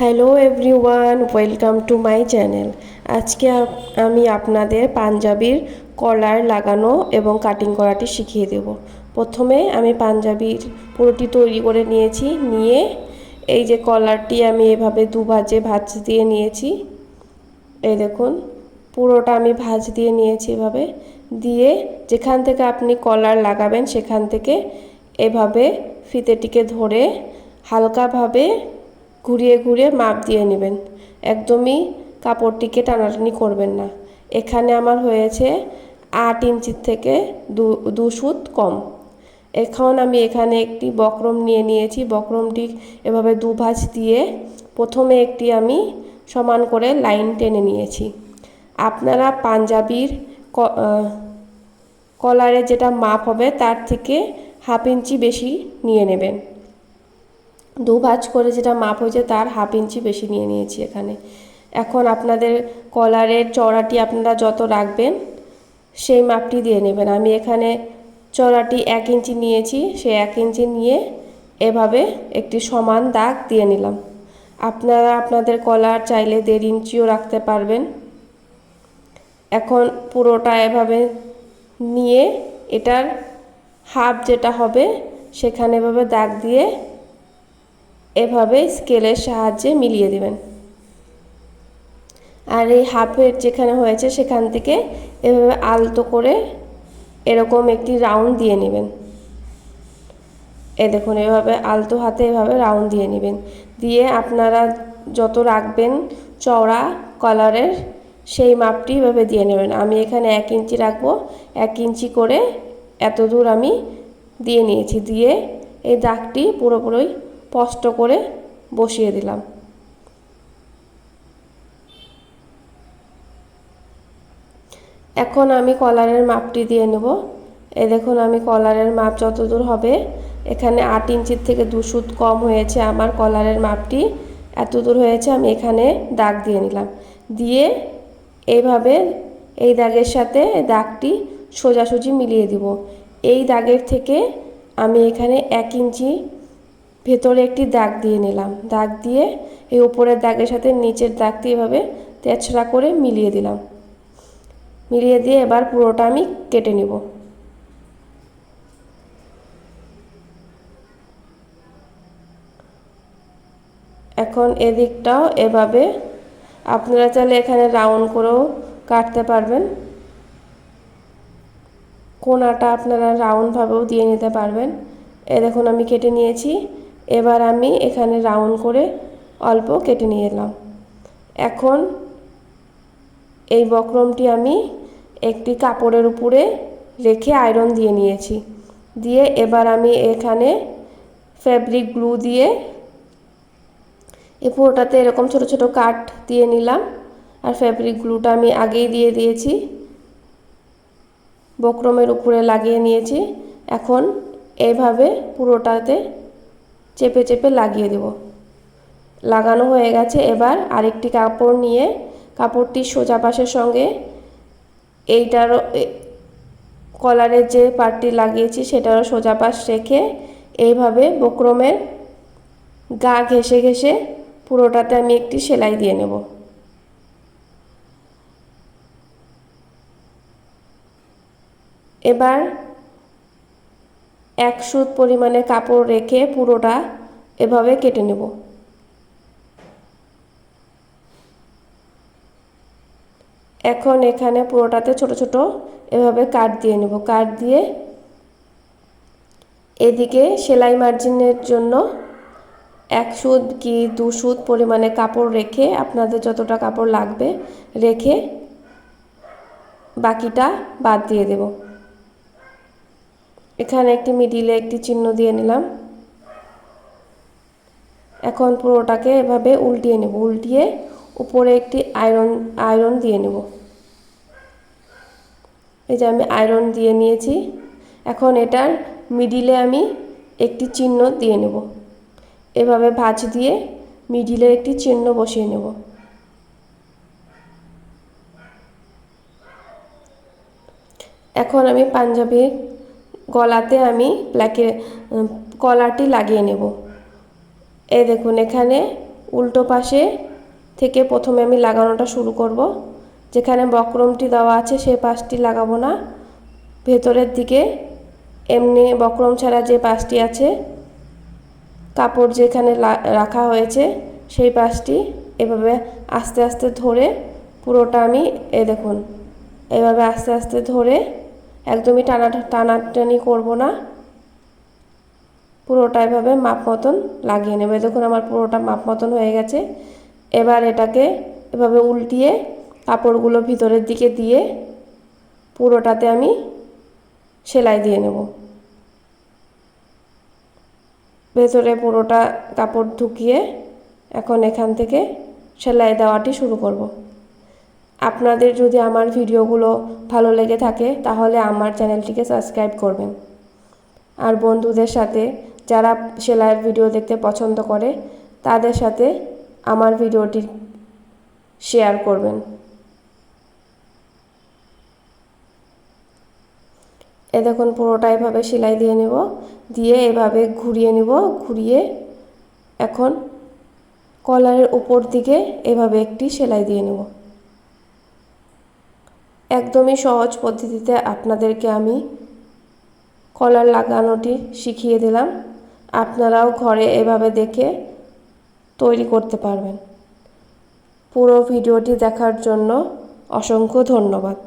Hello everyone, welcome to my channel. আজকে আমি আপনাদের পাঞ্জাবির কলার লাগানো এবং কাটিং করাটি শিখিয়ে দেব। প্রথমে আমি পাঞ্জাবির পুরোটি তৈরি করে নিয়েছি। নিয়ে এই যে কলারটি আমি এভাবে দুভাজে ভাঁজ দিয়ে নিয়েছি। এই দেখুন, পুরোটা আমি ভাঁজ দিয়ে নিয়েছি এভাবে। দিয়ে যেখান থেকে আপনি কলার লাগাবেন সেখান থেকে এভাবে ফিতেটিকে ধরে হালকাভাবে ঘুরিয়ে ঘুরিয়ে মাপ দিয়ে নেবেন। একদমই কাপড়টিকে টানাটানি করবেন না। এখানে আমার হয়েছে 8 ইঞ্চির থেকে দু সুত কম। এখন আমি এখানে একটি বক্রম নিয়ে নিয়েছি। বক্রমটি এভাবে দুভাঁজ দিয়ে প্রথমে একটি আমি সমান করে লাইন টেনে নিয়েছি। আপনারা পাঞ্জাবির কলারে যেটা মাপ হবে তার থেকে 1/2 ইঞ্চি বেশি নিয়ে নেবেন। দুভাঁজ করে যেটা মাপ হয়েছে তার 1/2 ইঞ্চি বেশি নিয়ে নিয়েছি এখানে। এখন আপনাদের কলারের চওড়াটি আপনারা যত রাখবেন সেই মাপটি দিয়ে নেবেন। আমি এখানে চওড়াটি 1 ইঞ্চি নিয়েছি। সেই 1 ইঞ্চি নিয়ে এভাবে একটি সমান দাগ দিয়ে নিলাম। আপনারা আপনাদের কলার চাইলে 1.5 ইঞ্চিও রাখতে পারবেন। এখন পুরোটা এভাবে নিয়ে এটার হাফ যেটা হবে সেখানে এভাবে দাগ দিয়ে এভাবে স্কেলের সাহায্যে মিলিয়ে দেবেন। আর এই হাফের যেখানে হয়েছে সেখান থেকে এভাবে আলতো করে এরকম একটি রাউন্ড দিয়ে নেবেন। এই দেখুন, এভাবে আলতো হাতে এভাবে রাউন্ড দিয়ে নেবেন। দিয়ে আপনারা যত রাখবেন চওড়া কলারের সেই মাপটি এভাবে দিয়ে নেবেন। আমি এখানে 1 ইঞ্চি রাখবো। 1 ইঞ্চি করে এত দূর আমি দিয়ে নিয়েছি। দিয়ে এই দাগটি পুরোপুরি স্পষ্ট করে বসিয়ে দিলাম। এখন আমি কলারের মাপটি দিয়ে নেব। এই দেখুন, আমি কলারের মাপ যত দূর হবে, এখানে 8 ইঞ্চির থেকে 2 সুত কম হয়েছে আমার কলারের মাপটি। এত দূর হয়েছে, আমি এখানে দাগ দিয়ে নিলাম। দিয়ে এইভাবে এই দাগের সাথে দাগটি সোজাসুজি মিলিয়ে দিব। এই দাগের থেকে আমি এখানে 1 ইঞ্চি ভেতরে একটি দাগ দিয়ে নিলাম। দাগ দিয়ে এই উপরের দাগের সাথে নিচের দাগটি এভাবে তেছড়া করে মিলিয়ে দিলাম। মিলিয়ে দিয়ে এবার পুরোটা আমি কেটে নিব। এখন এদিকটাও এভাবে আপনারা চাইলে এখানে রাউন্ড করেও কাটতে পারবেন। কোণাটা আপনারা রাউন্ডভাবেও দিয়ে নিতে পারবেন। এ দেখুন, আমি কেটে নিয়েছি। এবার আমি এখানে রাউন্ড করে অল্প কেটে নিয়ে এলাম। এখন এই বক্রমটি আমি একটি কাপড়ের উপরে রেখে আয়রন দিয়ে নিয়েছি। দিয়ে এবার আমি এখানে ফেব্রিক গ্লু দিয়ে এই পুরোটাতে এরকম ছোট ছোট কাট দিয়ে নিলাম। আর ফেব্রিক গ্লুটা আমি আগেই দিয়ে দিয়েছি, বক্রমের উপরে লাগিয়ে নিয়েছি। এখন এইভাবে পুরোটাতে চেপে চেপে লাগিয়ে দেব। লাগানো হয়ে গেছে। এবার আরেকটি কাপড় নিয়ে কাপড়টি সোজা পাশের সঙ্গে এইটারও কলারের যে পার্টটি লাগিয়েছি সেটারও সোজা পাশ রেখে এইভাবে বক্রমের গা ঘেঁষে ঘেঁষে পুরোটাতে আমি একটি সেলাই দিয়ে নেব। এবার 1 সুত পরিমাণে কাপড় রেখে পুরোটা এভাবে কেটে নেব। এখন এখানে পুরোটাতে ছোট ছোট এভাবে কাট দিয়ে নেব। কাট দিয়ে এদিকে সেলাই মার্জিনের জন্য 1 সুত কি 2 সুত পরিমাণে কাপড় রেখে আপনাদের যতটা কাপড় লাগবে রেখে বাকিটা বাদ দিয়ে দেব। এখানে একটি মিডিলে একটি চিহ্ন দিয়ে নিলাম। এখন পুরোটাকে এভাবে উল্টিয়ে নেব। উল্টিয়ে উপরে একটি আয়রন দিয়ে নেব। এই যে আমি আয়রন দিয়ে নিয়েছি। এখন এটার মিডিলে আমি একটি চিহ্ন দিয়ে নেব। এভাবে ভাঁজ দিয়ে মিডিলে একটি চিহ্ন বসিয়ে নেব। এখন আমি পাঞ্জাবির গলাতে আমি কলারটি লাগিয়ে নেব। এই দেখুন, এখানে উল্টো পাশে থেকে প্রথমে আমি লাগানোটা শুরু করব। যেখানে বক্রমটি দেওয়া আছে সেই পাশটি লাগাবো না, ভেতরের দিকে এমনি বক্রম ছাড়া যে পাশটি আছে, কাপড় যেখানে রাখা হয়েছে সেই পাশটি এভাবে আস্তে আস্তে ধরে পুরোটা আমি দেখুন এভাবে আস্তে আস্তে ধরে, একদমই টানাটানি করব না, পুরোটা এভাবে মাপ মতন লাগিয়ে নেবে। দেখুন আমার পুরোটা মাপ মতন হয়ে গেছে। এবার এটাকে এভাবে উল্টিয়ে কাপড়গুলো ভিতরের দিকে দিয়ে পুরোটাতে আমি সেলাই দিয়ে নেব। ভেতরে পুরোটা কাপড় ঢুকিয়ে এখন এখান থেকে সেলাই দেওয়াটি শুরু করব। আপনাদের যদি আমার ভিডিওগুলো ভালো লেগে থাকে তাহলে আমার চ্যানেলটিকে সাবস্ক্রাইব করবেন, আর বন্ধুদের সাথে যারা সেলাইয়ের ভিডিও দেখতে পছন্দ করে তাদের সাথে আমার ভিডিওটি শেয়ার করবেন। দেখুন পুরোটা এভাবে সেলাই দিয়ে নেব, দিয়ে এভাবে ঘুরিয়ে নেব, ঘুরিয়ে এখন কলারের উপর দিকে এভাবে একটি সেলাই দিয়ে নেব। একদমই সহজ পদ্ধতিতে আপনাদেরকে আমি কলার লাগানোটি শিখিয়ে দিলাম। আপনারাও ঘরে এভাবে দেখে তৈরি করতে পারবেন। পুরো ভিডিওটি দেখার জন্য অসংখ্য ধন্যবাদ।